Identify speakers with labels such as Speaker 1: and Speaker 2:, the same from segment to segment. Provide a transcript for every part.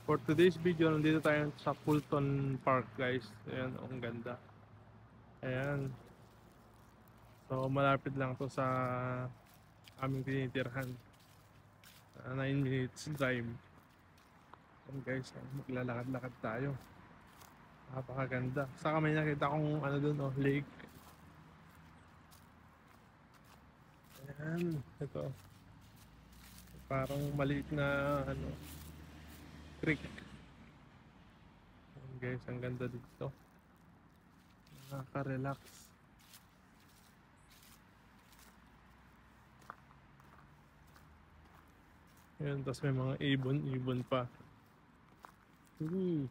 Speaker 1: For today's video, nandito tayo sa Fulton Park, guys. Ayan, ang ganda. Ayan. So, malapit lang to sa aming tinitirhan. 9 minutes drive. Ayan, guys. Maglalakad-lakad tayo. Napakaganda. Saka may nakita kong ano dun, oh, lake. Ayan. Ito. Parang maliit na, ano, creek. Ayan, guys. Ang ganda dito. Nakaka-relax. Ayan, tapos may mga ibon-ibon pa. Ooh.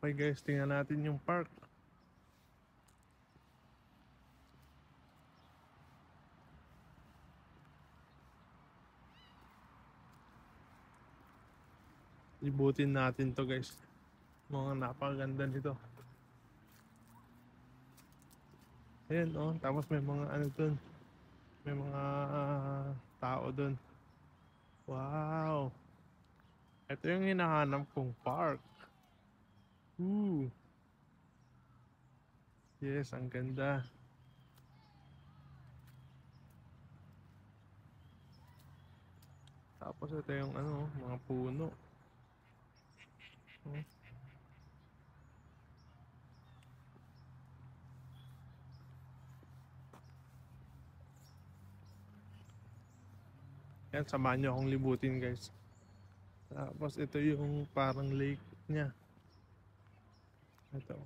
Speaker 1: Okay guys, tingnan natin yung park. Ibutin natin to guys. Mga napakaganda nito. Ayan oh, tapos may mga ano dun. May mga tao dun. Wow! Ito yung hinahanap kong park. Ooh! Yes, ang ganda. Tapos ito yung ano, mga puno. Oh. Yan, samahan nyo akong libutin guys. Tapos ito yung parang lake niya. Ito.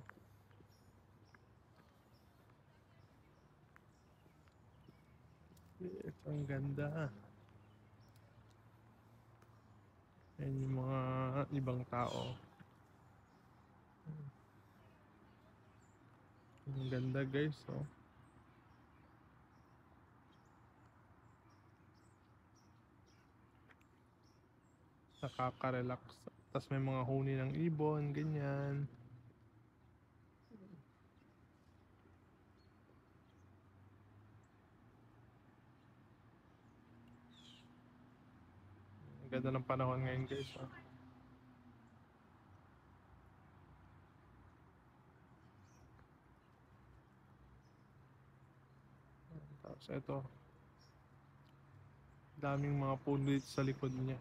Speaker 1: Ito ang ganda. Yan yung mga ibang tao. Ang ganda guys, oh. Nakaka-relax. Tapos may mga huni ng ibon, ganyan. Ang ganda ng panahon ngayon guys, oh. Tapos ito, daming mga puno dito sa likod niya.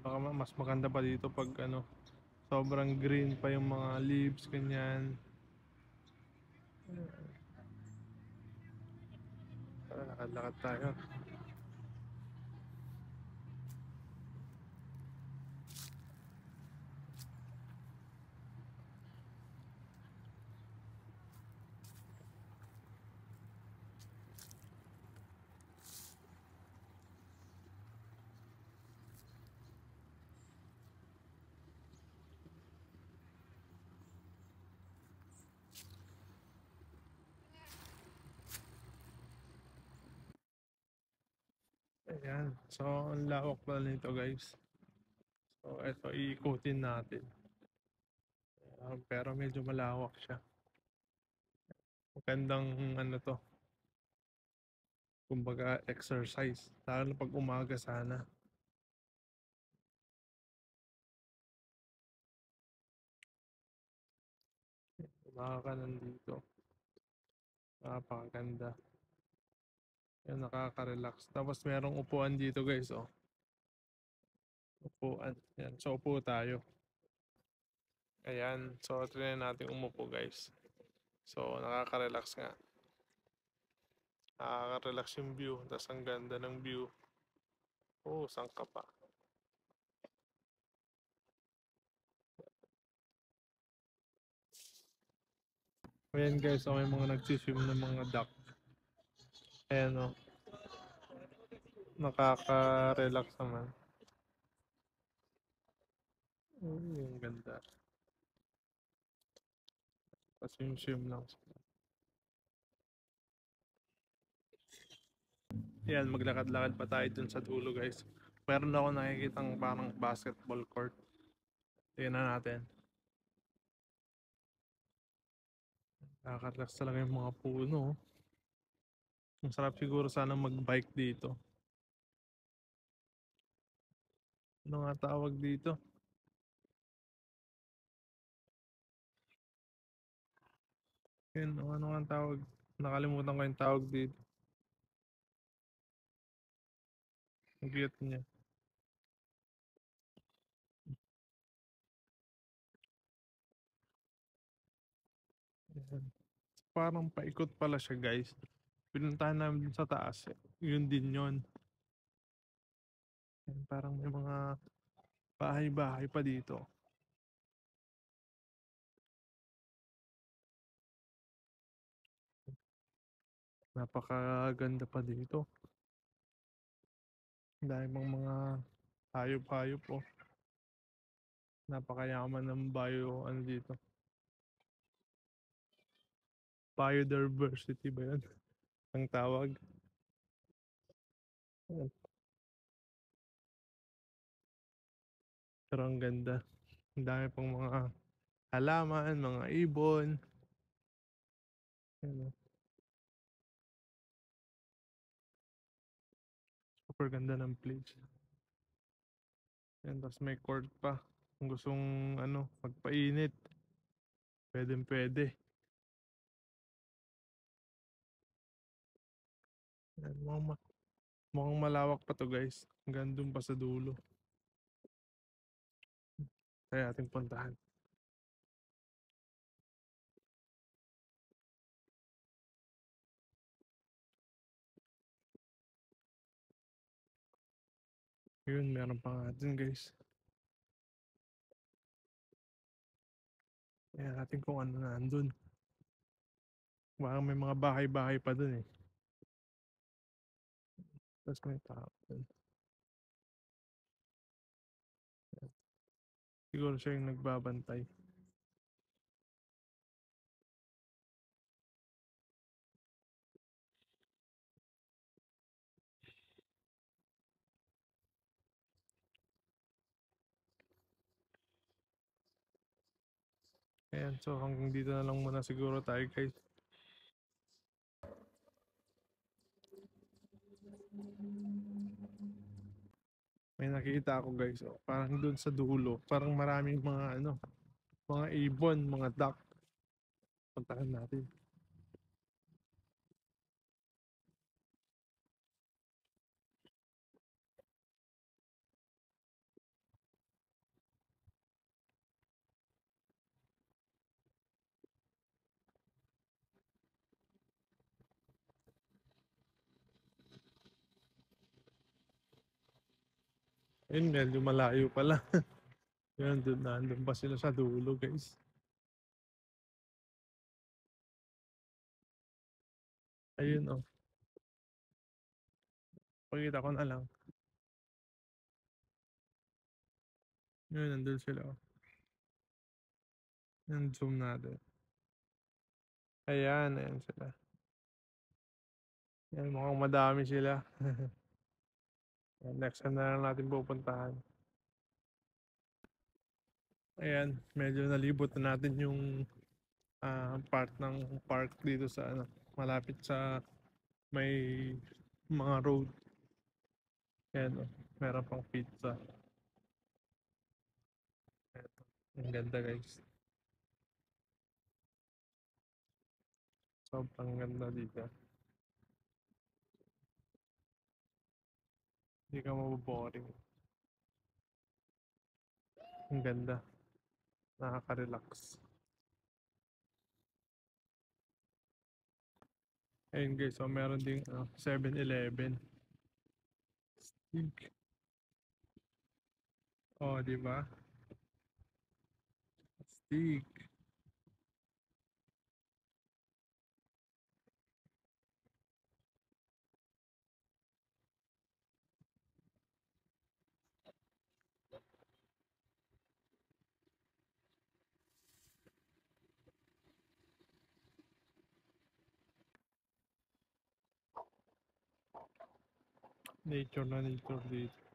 Speaker 1: Baka mas maganda pa dito pag ano, sobrang green pa yung mga leaves, ganyan. Tara, lakad-lakad tayo. Ayan. So, ang lawak pala nito guys. So, ito, iikutin natin. Pero medyo malawak siya. Magandang ano to, kumbaga exercise. Lalo na pag umaga sana. Umaga ka nandito. Napakaganda. Yan, nakaka-relax. Tapos merong upuan dito guys, oh. Upuan. Yan. So, upo tayo. Ayan. So, try natin umupo guys. So, nakaka-relax nga. Nakaka-relax yung view. Tapos ang ganda ng view. Oh, saan ka pa? Ayan guys, so may mga nagsiswim ng mga duck. Ayan oh. Nakaka-relax naman. Oh, yung ganda. Tapos yung swim lang. Yan, maglakad-lakad pa tayo dun sa dulo guys. Meron ako nakikitang parang basketball court. Tingnan natin. Nakaka-relax talaga yung mga puno. Ang sarap siguro sana mag-bike dito. Ano nga tawag dito? Yun, ano nga tawag? Nakalimutan ko yung tawag dito. Ang cute niya. Ayan. Parang paikot pala siya guys. Pinuntahan namin dun sa taas. Yun din yun. Ayan, parang may mga bahay-bahay pa dito. Napakaganda pa dito. Dahil mga hayop-hayop po. Napakayaman ng bio, ano dito. Biodiversity ba yun? Ang tawag. Ayan. Pero ang ganda. Ang dami pang mga halaman, mga ibon. Ayan, oh. Super ganda ng place. Ayan, tapos may court pa. Kung gustong ano, magpainit. Pwede pwede. Ayan, mukhang malawak pa to guys. Hanggang dun pa sa dulo. Kaya ating puntahan. Yun, meron pa nga dun guys. Kaya natin kung ano na andun. Baka may mga bahay-bahay pa dun eh. Tapos may tao dun. Siguro siya yung nagbabantay. Ayan, so hanggang dito na lang muna siguro tayo guys. May nakita ako guys, oh, parang doon sa dulo, parang maraming mga ano, mga ibon, mga duck. Puntahan natin. Ayun, medyo malayo pala. Yan, doon na, doon pa sila sa dulo guys. Ayun oh, pakita ko na lang. Yun, nandun sila oh. Yan, zoom natin. Ayan, ayan sila. Yan, mukhang madami sila. Yan, next time na lang natin pupuntahan. Ayan, medyo nalibot na natin yung part ng park dito sa ano, malapit sa may mga road. Ayan, oh, meron pang pizza. Ayan, ang ganda guys. Sobrang ganda dito. Hindi ka maboboring. Ang ganda. Nakaka-relax. Ayun guys, so meron ding 7-Eleven. Steak. Oh, di ba? Steak. Nature na nature dito.